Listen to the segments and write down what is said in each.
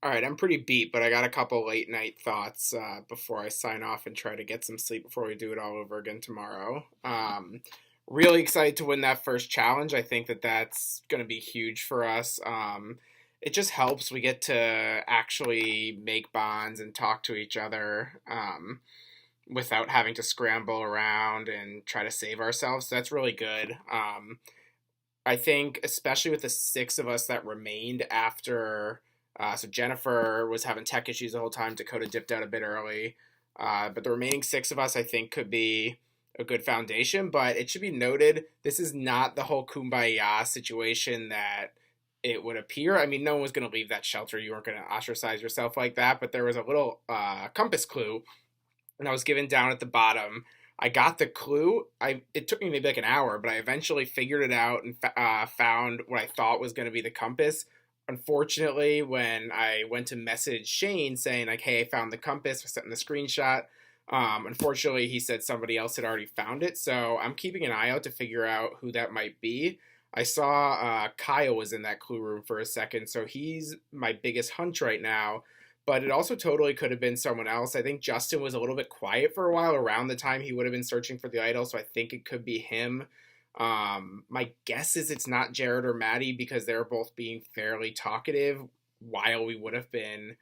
All right, I'm pretty beat, but I got a couple late night thoughts before I sign off and try to get some sleep before we do it all over again tomorrow. Really excited to win that first challenge. I think that that's going to be huge for us. It just helps. We get to actually make bonds and talk to each other without having to scramble around and try to save ourselves. So that's really good. I think, especially with the six of us that remained after. So Jennifer was having tech issues the whole time. Dakota dipped out a bit early. But the remaining six of us, I think, could be a good foundation. But it should be noted, this is not the whole kumbaya situation that it would appear. I mean, no one was going to leave that shelter. You weren't going to ostracize yourself like that. But there was a little compass clue, and I was given down at the bottom. I got the clue. It took me maybe like an hour, but I eventually figured it out and found what I thought was going to be the compass. Unfortunately, when I went to message Shane saying like, "Hey, I found the compass," I sent him the screenshot. Unfortunately, he said somebody else had already found it, so I'm keeping an eye out to figure out who that might be. I saw Kyle was in that clue room for a second, so he's my biggest hunch right now. But it also totally could have been someone else. I think Justin was a little bit quiet for a while around the time he would have been searching for the idol, so I think it could be him. My guess is it's not Jared or Maddie because they're both being fairly talkative while we would have been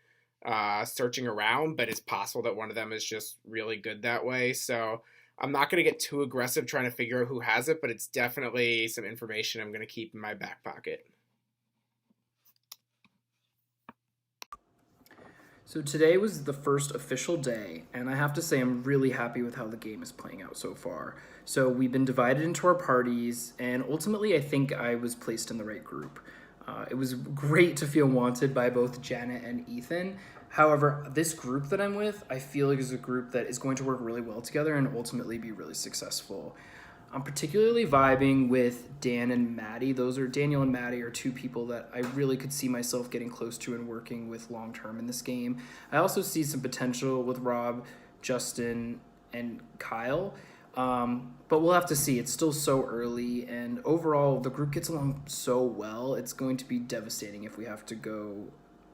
searching around, but it's possible that one of them is just really good that way. So I'm not going to get too aggressive trying to figure out who has it, but it's definitely some information I'm going to keep in my back pocket. So today was the first official day, and I have to say I'm really happy with how the game is playing out so far. So we've been divided into our parties, and ultimately I think I was placed in the right group. It was great to feel wanted by both Janet and Ethan. However, this group that I'm with, I feel like is a group that is going to work really well together and ultimately be really successful. I'm particularly vibing with Dan and Maddie. Daniel and Maddie are two people that I really could see myself getting close to and working with long term in this game. I also see some potential with Rob, Justin, and Kyle. But we'll have to see. It's still so early, and overall, the group gets along so well. It's going to be devastating if we have to go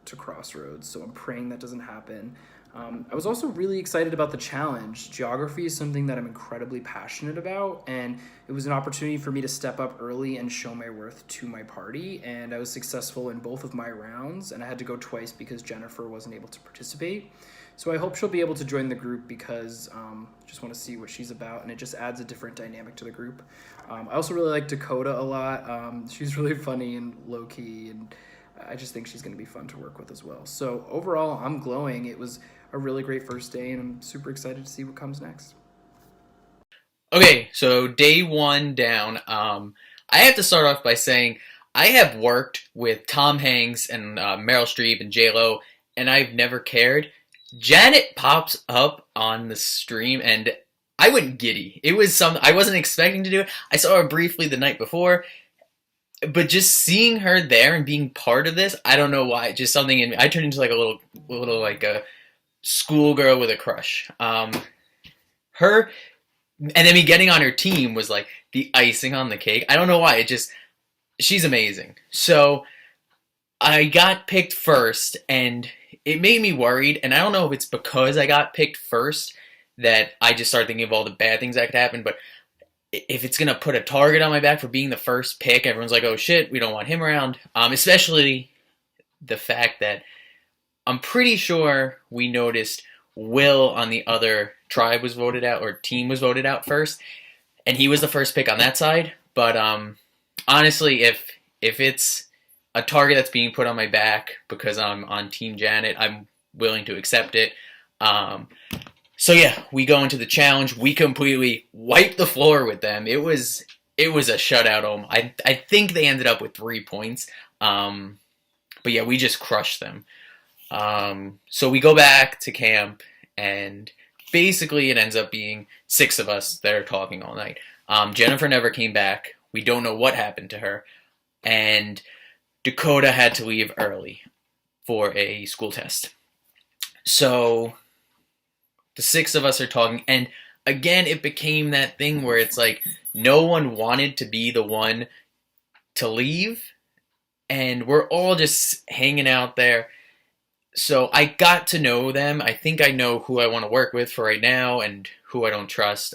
to Crossroads. So I'm praying that doesn't happen. I was also really excited about the challenge. Geography is something that I'm incredibly passionate about, and it was an opportunity for me to step up early and show my worth to my party. And I was successful in both of my rounds, and I had to go twice because Jennifer wasn't able to participate. So I hope she'll be able to join the group because I just want to see what she's about, and it just adds a different dynamic to the group. I also really like Dakota a lot. She's really funny and low key, and I just think she's going to be fun to work with as well. So overall, I'm glowing. It was a really great first day, and I'm super excited to see what comes next. Okay, so day one down. I have to start off by saying I have worked with Tom Hanks and Meryl Streep and J Lo, and I've never cared. Janet pops up on the stream, and I went giddy. It was some I wasn't expecting to do it. I saw her briefly the night before, but just seeing her there and being part of this, I don't know why. Just something in me. I turned into like a little like a schoolgirl with a crush. Her and then me getting on her team was like the icing on the cake. I don't know why. She's amazing. So I got picked first, and it made me worried. And I don't know if it's because I got picked first that I just started thinking of all the bad things that could happen. But if it's gonna put a target on my back for being the first pick, everyone's like, "Oh shit, we don't want him around." Especially the fact that I'm pretty sure we noticed Will on the other tribe was voted out or team was voted out first, and he was the first pick on that side. But honestly, if it's a target that's being put on my back because I'm on Team Janet, I'm willing to accept it. So yeah, we go into the challenge. We completely wipe the floor with them. It was a shutout. I think they ended up with 3 points. But yeah, we just crushed them. So we go back to camp, and basically it ends up being 6 of us that are talking all night. Jennifer never came back. We don't know what happened to her. And Dakota had to leave early for a school test. So the 6 of us are talking, and again, it became that thing where it's like no one wanted to be the one to leave, and we're all just hanging out there. So I got to know them. I think I know who I want to work with for right now and who I don't trust.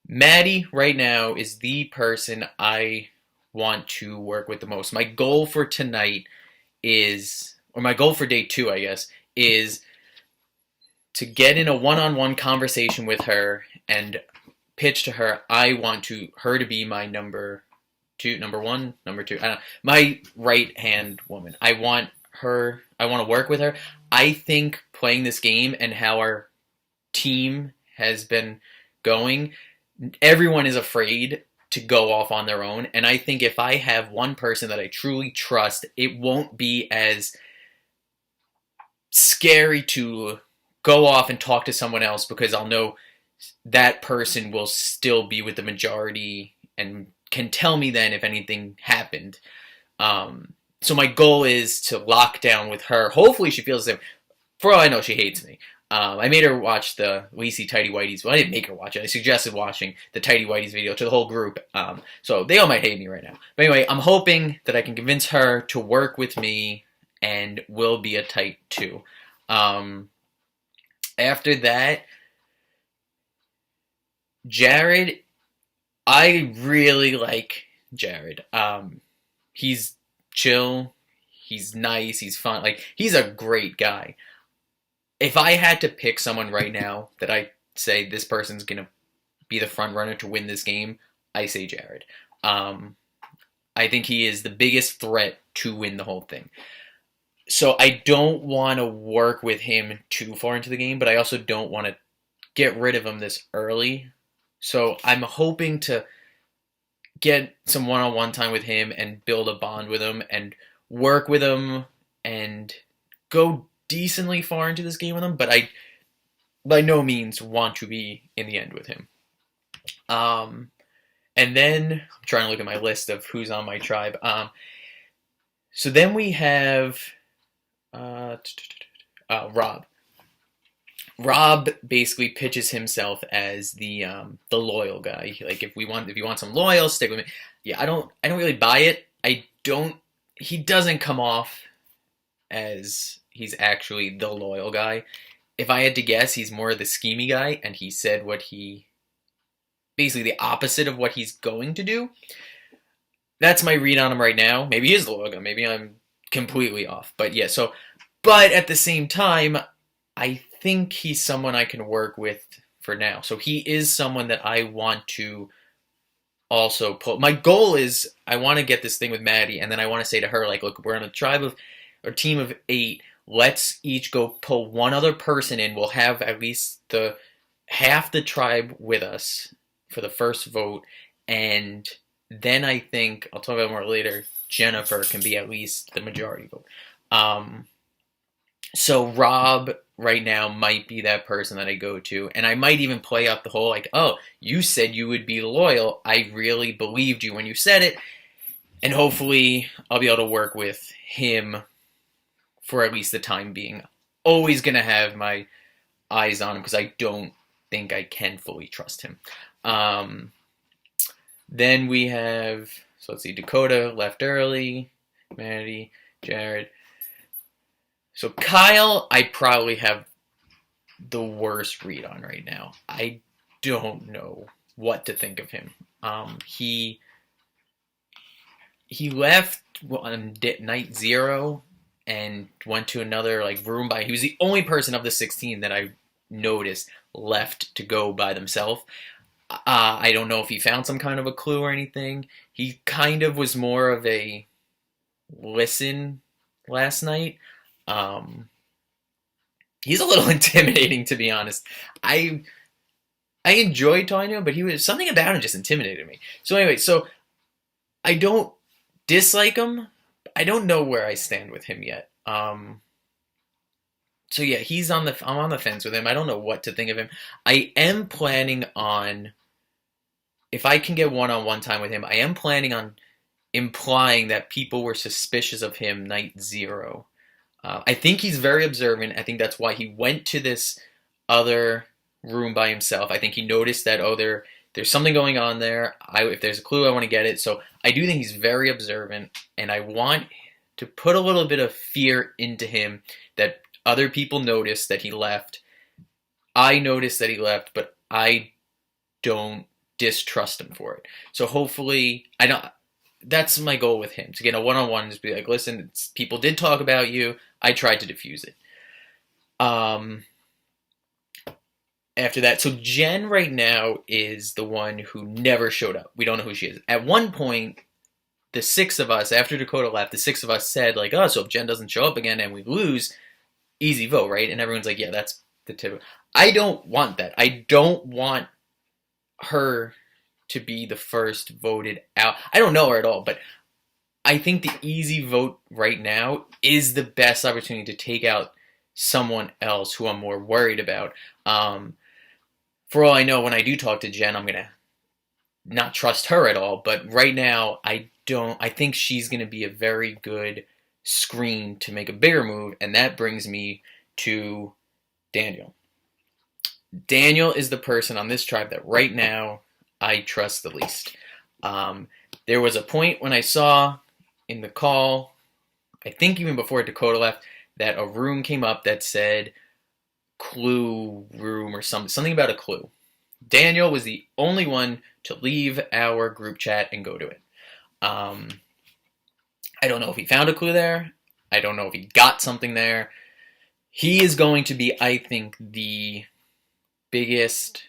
Maddie right now is the person I want to work with the most. My goal for tonight is, or my goal for day two, I guess, is to get in a one-on-one conversation with her and pitch to her. I want her to be my number two, number one, number two. I don't know, my right hand woman. I want her. I want to work with her. I think playing this game and how our team has been going, everyone is afraid to go off on their own. And I think if I have one person that I truly trust, it won't be as scary to go off and talk to someone else because I'll know that person will still be with the majority and can tell me then if anything happened. So my goal is to lock down with her. Hopefully she feels the same. For all I know, she hates me. I made her watch the Lacey Tidy Whitey's. Well, I didn't make her watch it. I suggested watching the Tidy Whitey's video to the whole group. So they all might hate me right now. But anyway, I'm hoping that I can convince her to work with me and we'll be a tight two. After that, Jared, I really like Jared. He's chill. He's nice. He's fun. Like, he's a great guy. If I had to pick someone right now that I say this person's going to be the front runner to win this game, I say Jared. I think he is the biggest threat to win the whole thing. So I don't want to work with him too far into the game, but I also don't want to get rid of him this early. So I'm hoping to get some one-on-one time with him and build a bond with him and work with him and go decently far into this game with him, but I by no means want to be in the end with him. And then I'm trying to look at my list of who's on my tribe. So then we have Rob. Rob basically pitches himself as the loyal guy. Like if you want some loyal, stick with me. Yeah, I don't really buy it. He doesn't come off as he's actually the loyal guy. If I had to guess, he's more the schemy guy, and he said basically the opposite of what he's going to do. That's my read on him right now. Maybe he is the loyal guy. Maybe I'm completely off. But yeah, but at the same time, I think he's someone I can work with for now. So he is someone that I want to also pull. My goal is I want to get this thing with Maddie, and then I want to say to her, like, look, we're on a team of 8. Let's each go pull one other person in. We'll have at least half the tribe with us for the first vote, and then I think, I'll talk about it more later, Jennifer can be at least the majority vote. So Rob right now might be that person that I go to, and I might even play up the whole, like, oh, you said you would be loyal. I really believed you when you said it, and hopefully I'll be able to work with him for at least the time being. Always going to have my eyes on him because I don't think I can fully trust him. Then we have, so let's see, Dakota left early, Maddie, Jared. So Kyle, I probably have the worst read on right now. I don't know what to think of him. He left on night 0 and went to another room by. He was the only person of the 16 that I noticed left to go by themselves. I don't know if he found some kind of a clue or anything. He kind of was more of a listen last night. He's a little intimidating, to be honest. I enjoyed talking to him, but he was something about him just intimidated me. So anyway, I don't dislike him. I don't know where I stand with him yet. So yeah, I'm on the fence with him. I don't know what to think of him. I am planning on, if I can get one-on-one time with him, I am planning on implying that people were suspicious of him night 0. I think he's very observant. I think that's why he went to this other room by himself. I think he noticed that, there's something going on there. If there's a clue, I want to get it. So I do think he's very observant, and I want to put a little bit of fear into him that other people noticed that he left. I noticed that he left, but I don't distrust him for it. So hopefully, I don't. That's my goal with him, to get a one-on-one, just be like, listen, people did talk about you. I tried to diffuse it. After that, so Jen right now is the one who never showed up. We don't know who she is. At one point, the six of us, after Dakota left, the six of us said, like, oh, so if Jen doesn't show up again and we lose, easy vote, right? And everyone's like, yeah, that's the tip. I don't want that. I don't want her to be the first voted out. I don't know her at all, but I think the easy vote right now is the best opportunity to take out someone else who I'm more worried about. For all I know, when I do talk to Jen, I'm gonna not trust her at all. But right now, I don't. I think she's gonna be a very good screen to make a bigger move, and that brings me to Daniel. Daniel is the person on this tribe that right now I trust the least. There was a point when I saw in the call, I think even before Dakota left, that a room came up that said clue room or something about a clue. Daniel was the only one to leave our group chat and go to it. I don't know if he found a clue there. I don't know if he got something there. He is going to be, I think, the biggest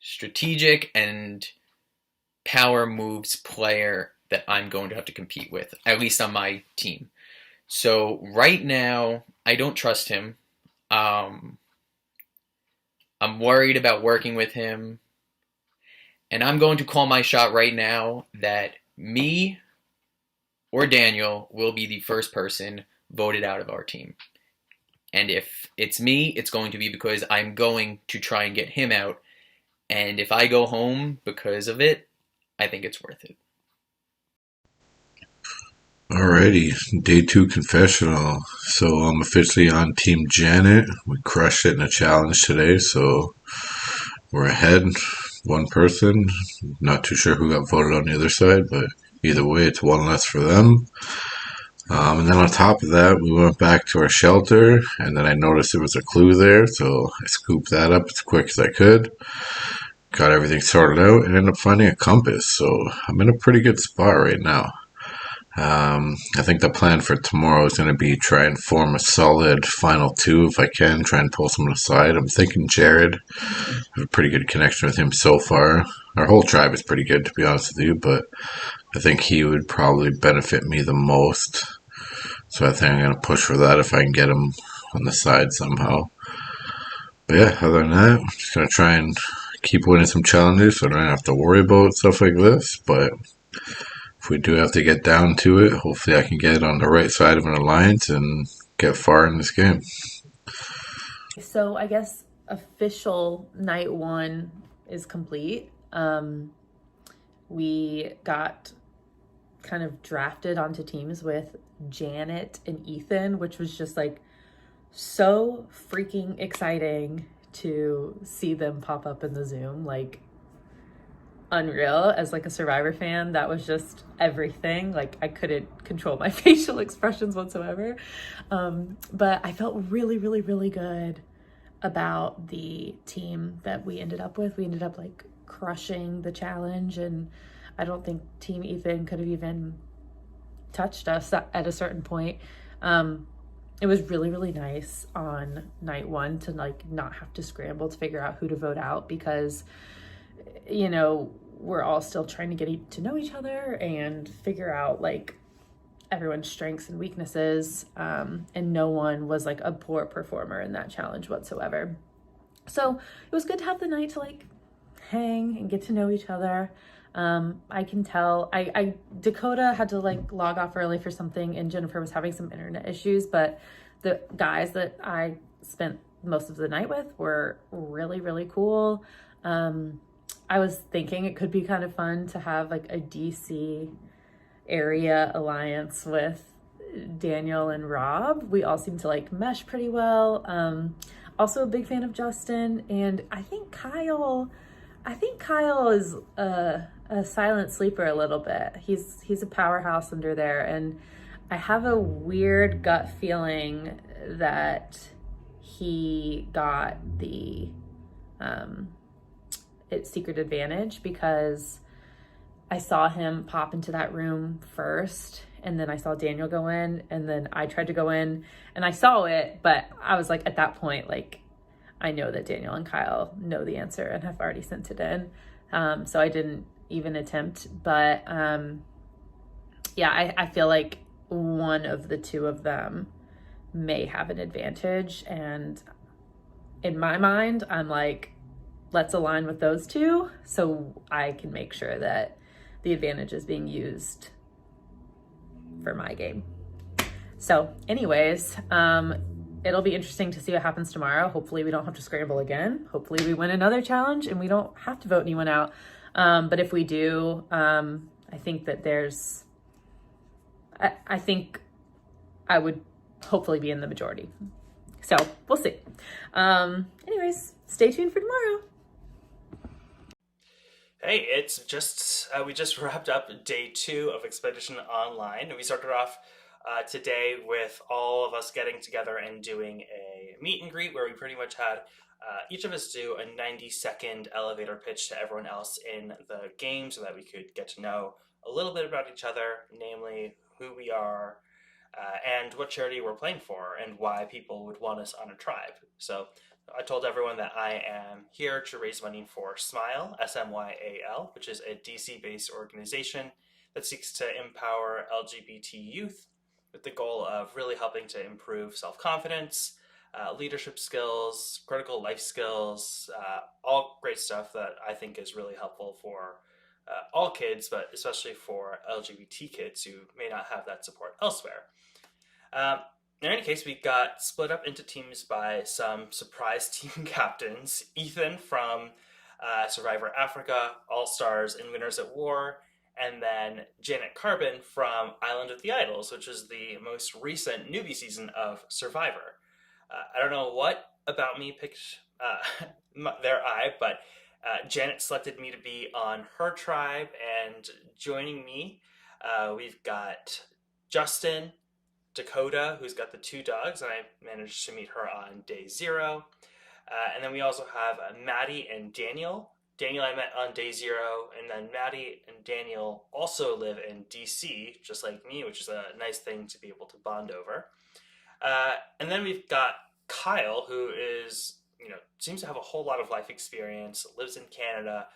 strategic and power moves player that I'm going to have to compete with, at least on my team. So right now, I don't trust him. I'm worried about working with him. And I'm going to call my shot right now that me or Daniel will be the first person voted out of our team. And if it's me, it's going to be because I'm going to try and get him out. And if I go home because of it, I think it's worth it. Alrighty, day 2 confessional. So I'm officially on Team Janet. We crushed it in a challenge today, so we're ahead. One person. Not too sure who got voted on the other side, but either way, it's one less for them. And then on top of that, we went back to our shelter, and then I noticed there was a clue there, so I scooped that up as quick as I could. Got everything sorted out, and ended up finding a compass, so I'm in a pretty good spot right now. I think the plan for tomorrow is going to be try and form a solid final two if I can, try and pull someone aside. I'm thinking Jared. I have a pretty good connection with him so far. Our whole tribe is pretty good, to be honest with you, but I think he would probably benefit me the most. So I think I'm going to push for that if I can get him on the side somehow. But yeah, other than that, I'm just going to try and keep winning some challenges so I don't have to worry about stuff like this, but if we do have to get down to it, hopefully I can get on the right side of an alliance and get far in this game. So I guess official night 1 is complete. We got kind of drafted onto teams with Janet and Ethan, which was just like so freaking exciting to see them pop up in the Zoom. Like, unreal. As like a Survivor fan, that was just everything. Like, I couldn't control my facial expressions whatsoever. But I felt really, really, really good about the team that we ended up with. We ended up like crushing the challenge, and I don't think Team Ethan could have even touched us at a certain point. It was really, really nice on night 1 to like not have to scramble to figure out who to vote out, because you know, we're all still trying to get to know each other and figure out like everyone's strengths and weaknesses. And no one was like a poor performer in that challenge whatsoever. So it was good to have the night to like hang and get to know each other. I can tell Dakota had to like log off early for something, and Jennifer was having some internet issues, but the guys that I spent most of the night with were really, really cool. I was thinking it could be kind of fun to have like a DC area alliance with Daniel and Rob. We all seem to like mesh pretty well. Also a big fan of Justin, and I think Kyle is a silent sleeper a little bit. He's a powerhouse under there, and I have a weird gut feeling that he got the secret advantage, because I saw him pop into that room first, and then I saw Daniel go in, and then I tried to go in, and I saw it, but I was like, at that point, like, I know that Daniel and Kyle know the answer and have already sent it in. So I didn't even attempt. But yeah, I feel like one of the two of them may have an advantage. And in my mind, I'm like, let's align with those two so I can make sure that the advantage is being used for my game. So anyways, it'll be interesting to see what happens tomorrow. Hopefully we don't have to scramble again. Hopefully we win another challenge and we don't have to vote anyone out. But if we do, I think that I think I would hopefully be in the majority. So we'll see. Anyways, stay tuned for tomorrow. Hey, it's just, we just wrapped up day 2 of Expedition Online. And we started off today with all of us getting together and doing a meet and greet where we pretty much had each of us do a 90-second elevator pitch to everyone else in the game so that we could get to know a little bit about each other, namely who we are, and what charity we're playing for, and why people would want us on a tribe. So I told everyone that I am here to raise money for Smile, SMYAL, which is a DC-based organization that seeks to empower LGBT youth with the goal of really helping to improve self-confidence, leadership skills, critical life skills, all great stuff that I think is really helpful for all kids, but especially for LGBT kids who may not have that support elsewhere. In any case, we got split up into teams by some surprise team captains. Ethan from Survivor Africa, All Stars, and Winners at War, and then Janet Carbon from Island of the Idols, which is the most recent newbie season of Survivor. I don't know what about me picked their eye, but Janet selected me to be on her tribe, and joining me, we've got Justin, Dakota, who's got the 2 dogs, and I managed to meet her on day 0. And then we also have Maddie and Daniel. Daniel I met on day 0, and then Maddie and Daniel also live in DC, just like me, which is a nice thing to be able to bond over. And then we've got Kyle, who is, seems to have a whole lot of life experience, lives in Canada,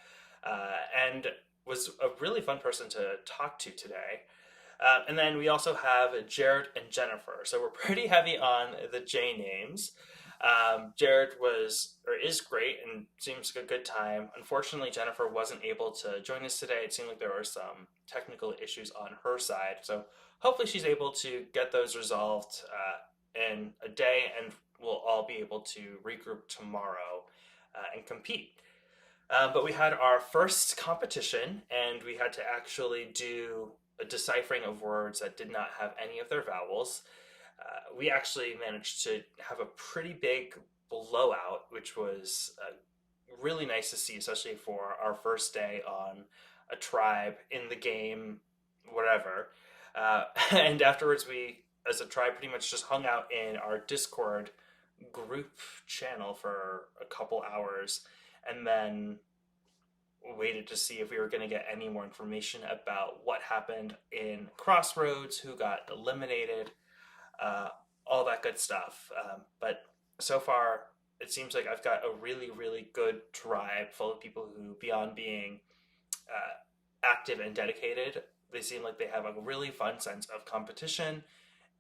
and was a really fun person to talk to today. And then we also have Jared and Jennifer. So we're pretty heavy on the J names. Jared is great and seems like a good time. Unfortunately, Jennifer wasn't able to join us today. It seemed like there were some technical issues on her side. So hopefully she's able to get those resolved in a day, and we'll all be able to regroup tomorrow and compete. But we had our first competition, and we had to actually do a deciphering of words that did not have any of their vowels. We actually managed to have a pretty big blowout, which was really nice to see, especially for our first day on a tribe in the game, whatever. And afterwards, we, as a tribe, pretty much just hung out in our Discord group channel for a couple hours, and then waited to see if we were going to get any more information about what happened in Crossroads, who got eliminated, all that good stuff. But so far, it seems like I've got a really, really good tribe full of people who, beyond being active and dedicated, they seem like they have a really fun sense of competition,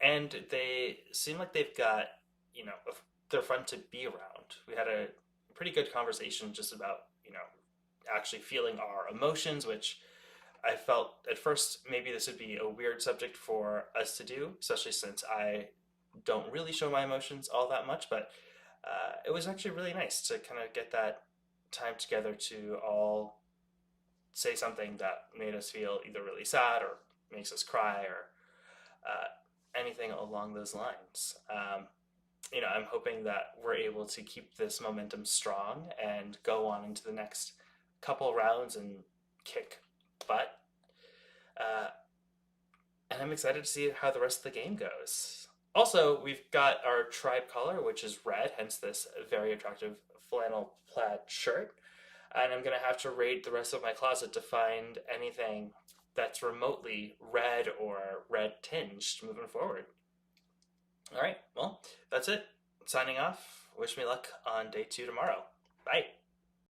and they seem like they've got, they're fun to be around. We had a pretty good conversation just about, actually feeling our emotions, which I felt at first maybe this would be a weird subject for us to do, especially since I don't really show my emotions all that much, but it was actually really nice to kind of get that time together to all say something that made us feel either really sad or makes us cry or anything along those lines. I'm hoping that we're able to keep this momentum strong and go on into the next couple rounds and kick butt. and I'm excited to see how the rest of the game goes. Also, we've got our tribe color, which is red, hence this very attractive flannel plaid shirt. And I'm going to have to raid the rest of my closet to find anything that's remotely red or red tinged moving forward. All right, well, that's it. Signing off. Wish me luck on day 2 tomorrow. Bye.